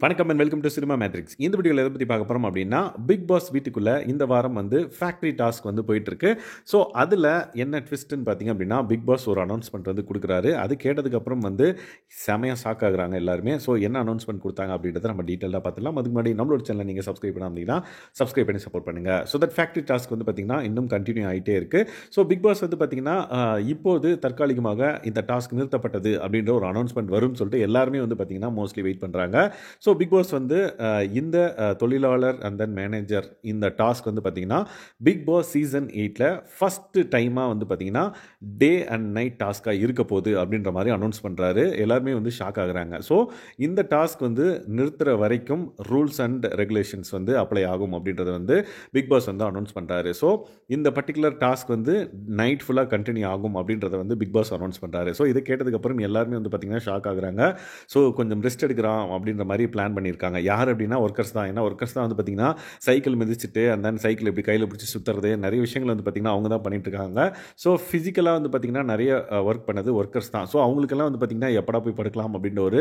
வணக்கம் and welcome to cinema matrix. இந்த வீடியோவில் எதை பற்றி பார்க்க போகிறோம் அப்படின்னா, பிக் பாஸ் வீட்டுக்குள்ளே இந்த வாரம் வந்து ஃபேக்ட்ரி டாஸ்க் வந்து போயிட்டுருக்கு. ஸோ அதில் என்ன ட்விஸ்ட்டுன்னு பார்த்தீங்க அப்படின்னா, பிக் பாஸ் ஒரு அனௌன்ஸ்மெண்ட் வந்து கொடுக்குறாரு. அது கேட்டதுக்கப்புறம் வந்து செமையாக ஷாக் ஆகுறாங்க எல்லாருமே. ஸோ என்ன அனௌன்ஸ்மெண்ட் கொடுத்தாங்க அப்படின்றத நம்ம டீட்டெயிலாக பார்த்துலாம். அதுக்கு முன்னாடி நம்மளோட சேனலை நீங்கள் சப்ஸ்கிரைப் பண்ணாமீங்கன்னா சப்ஸ்கிரைப் பண்ணி சப்போர்ட் பண்ணுங்கள். ஸோ தட் ஃபேக்ட்ரி டாஸ்க் வந்து பார்த்திங்கன்னா இன்னும் கண்டினியூ ஆகிட்டே இருக்குது. ஸோ பிக் பாஸ் வந்து பார்த்திங்கன்னா இப்போது தற்காலிகமாக இந்த டாஸ்க் நிறுத்தப்பட்டது அப்படின்ற ஒரு அனௌன்ஸ்மெண்ட் வரும்னு சொல்லிட்டு எல்லாருமே வந்து பார்த்திங்கன்னா மோஸ்ட்லி வெயிட் பண்ணுறாங்க. ஸோ பிக் பாஸ் வந்து இந்த தொழிலாளர் அண்ட் தென் மேனேஜர் இந்த டாஸ்க் வந்து பார்த்தீங்கன்னா பிக் பாஸ் சீசன் 8ல் ஃபஸ்ட்டு டைமாக வந்து பார்த்தீங்கன்னா டே அண்ட் நைட் டாஸ்க்காக இருக்க போகுது அப்படின்ற மாதிரி அனௌன்ஸ் பண்ணுறாரு. எல்லாருமே வந்து ஷாக் ஆகுறாங்க. ஸோ இந்த டாஸ்க் வந்து நிறுத்துகிற வரைக்கும் ரூல்ஸ் அண்ட் ரெகுலேஷன்ஸ் வந்து அப்ளை ஆகும் அப்படின்றத வந்து பிக் பாஸ் வந்து அனௌன்ஸ் பண்ணுறாரு. ஸோ இந்த பர்டிகுலர் டாஸ்க் வந்து நைட் ஃபுல்லாக கண்டினியூ ஆகும் அப்படின்றத வந்து பிக் பாஸ் அனௌன்ஸ் பண்ணுறாரு. ஸோ இதை கேட்டதுக்கப்புறம் எல்லாருமே வந்து பார்த்தீங்கன்னா ஷாக் ஆகுறாங்க. ஸோ கொஞ்சம் ரெஸ்ட் எடுக்கிறான் அப்படின்ற மாதிரி பிளான் பண்ணியிருக்காங்க. யார் அப்படின்னா ஒர்க்கர்ஸ் தான். ஏன்னா ஒர்க்கர்ஸ் தான் வந்து பார்த்தீங்கன்னா சைக்கிள் மிதிச்சுட்டு அந்த சைக்கிள் இப்படி கையில் பிடிச்சி சுற்றுறது நிறைய விஷயங்கள் வந்து பார்த்தீங்கன்னா அவங்க தான் பண்ணிட்டு இருக்காங்க. ஸோ ஃபிசிக்கலாக வந்து பார்த்தீங்கன்னா நிறைய ஒர்க் பண்ணது ஒர்க்கர்ஸ் தான். ஸோ அவங்களுக்கெல்லாம் வந்து பார்த்தீங்கன்னா எப்படா போய் படுக்கலாம் அப்படின்ற ஒரு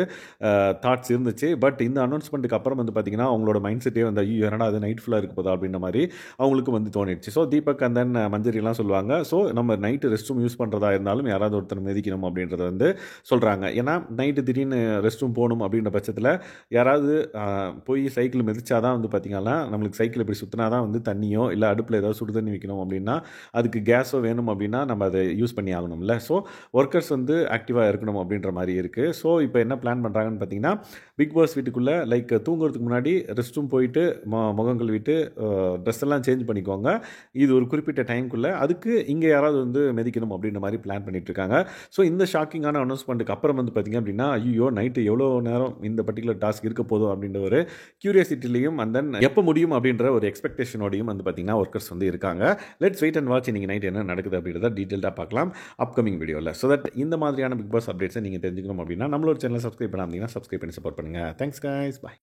தாட்ஸ் இருந்துச்சு. பட் இந்த அனௌன்ஸ்மெண்ட்டுக்கு அப்புறம் வந்து பார்த்தீங்கன்னா அவங்களோட மைண்ட் செட்டே வந்து ஐயோ என்னடா அது நைட் ஃபுல்லாக இருக்க போதா அப்படின்ற மாதிரி அவங்களுக்கு வந்து தோணிடுச்சு. ஸோ தீபக் அண்ட் தென் மஞ்சரிலாம் சொல்லுவாங்க. ஸோ நம்ம நைட்டு ரெஸ்ட் ரூம் யூஸ் பண்ணுறதா இருந்தாலும் யாராவது ஒருத்தர் மிதிக்கணும் அப்படின்றத வந்து சொல்கிறாங்க. ஏன்னா நைட்டு திடீர்னு ரெஸ்ட் ரூம் போகணும் அப்படின்ற பட்சத்தில் யாராவது போய் சைக்கிள் மிதிச்சா தான் வந்து பார்த்திங்கன்னா நம்மளுக்கு சைக்கிள் இப்படி சுற்றினா தான் வந்து தண்ணியோ இல்லை அடுப்பில் ஏதாவது சுடு தண்ணி வைக்கணும் அப்படின்னா அதுக்கு கேஸோ வேணும் அப்படின்னா நம்ம அதை யூஸ் பண்ணி ஆகணும்ல. ஸோ ஒர்க்கர்ஸ் வந்து ஆக்டிவாக இருக்கணும் அப்படின்ற மாதிரி இருக்குது. ஸோ இப்போ என்ன பிளான் பண்ணுறாங்கன்னு பார்த்தீங்கன்னா பிக் பாஸ் வீட்டுக்குள்ளே லைக் தூங்குறதுக்கு முன்னாடி ரெஸ்ட் ரூம் போயிட்டு முகம் கழுவிட்டு ட்ரெஸ் எல்லாம் சேஞ்ச் பண்ணிக்கோங்க. இது ஒரு குறிப்பிட்ட டைமுக்குள்ளே அதுக்கு இங்கே யாராவது வந்து மிதிக்கணும் அப்படின்ற மாதிரி பிளான் பண்ணிட்டு இருக்காங்க. ஸோ இந்த ஷாக்கிங்கான அனௌன்ஸ்மெண்ட்டுக்கு அப்புறம் வந்து பார்த்திங்க அப்படின்னா ஐயோ நைட்டு எவ்வளோ நேரம் இந்த பர்டிகுலர் டாஸ்க் இருக்க போதும் அப்படின்ற ஒரு கியூரியாசிட்டிலையும் அண்ட் தென் எப்போ முடியும் அப்படின்ற ஒரு எக்ஸ்பெக்டேஷனோடையும் வந்து பார்த்தீங்கன்னா ஒர்க்கர்ஸ் வந்து இருக்காங்க. லெட்ஸ் வெயிட் அண்ட் வாட்ச் இன்னைக்கு நைட் என்ன நடக்குது அப்படின்றத டீட்டெயிலாக பார்க்கலாம் அப்கமிங் வீடியோவில். ஸோ தட் இந்த மாதிரியான பிக் பாஸ் அப்டேட்ஸை நீங்கள் தெரிஞ்சுக்கணும் அப்படின்னா நம்மளோட சேனலை சப்ஸ்கிரைப் பண்ணாமல் சப்ஸ்கிரைப் பண்ணி சப்போர்ட் பண்ணுங்கள். தேங்க்ஸ் கைஸ், பாய்.